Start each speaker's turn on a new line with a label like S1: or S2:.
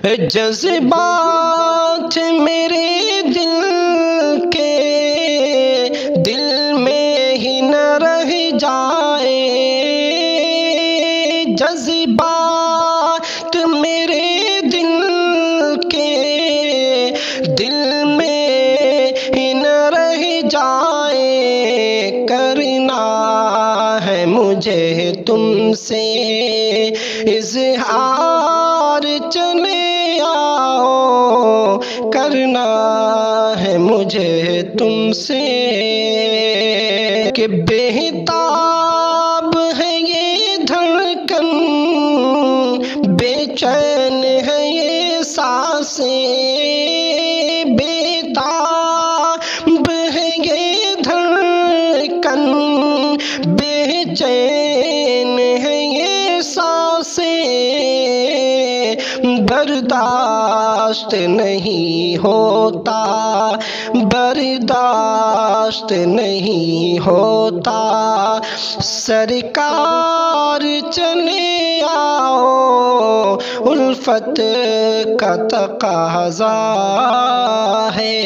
S1: جذبات میرے دل کے دل میں ہی نہ رہ جائے، جذبات میرے دل کے دل میں ہی نہ رہ جائے، کرنا ہے مجھے تم سے اظہار، چلے آؤ، کرنا ہے مجھے تم سے کہ بےتاب ہے یہ دھڑکن، بے چین ہے یہ سانسیں، بےتاب ہے یہ دھڑکن، بے چین ہے یہ سانسیں، برداشت نہیں ہوتا، برداشت نہیں ہوتا، سرکار چلے آؤ، الفت کا تقاضا ہے۔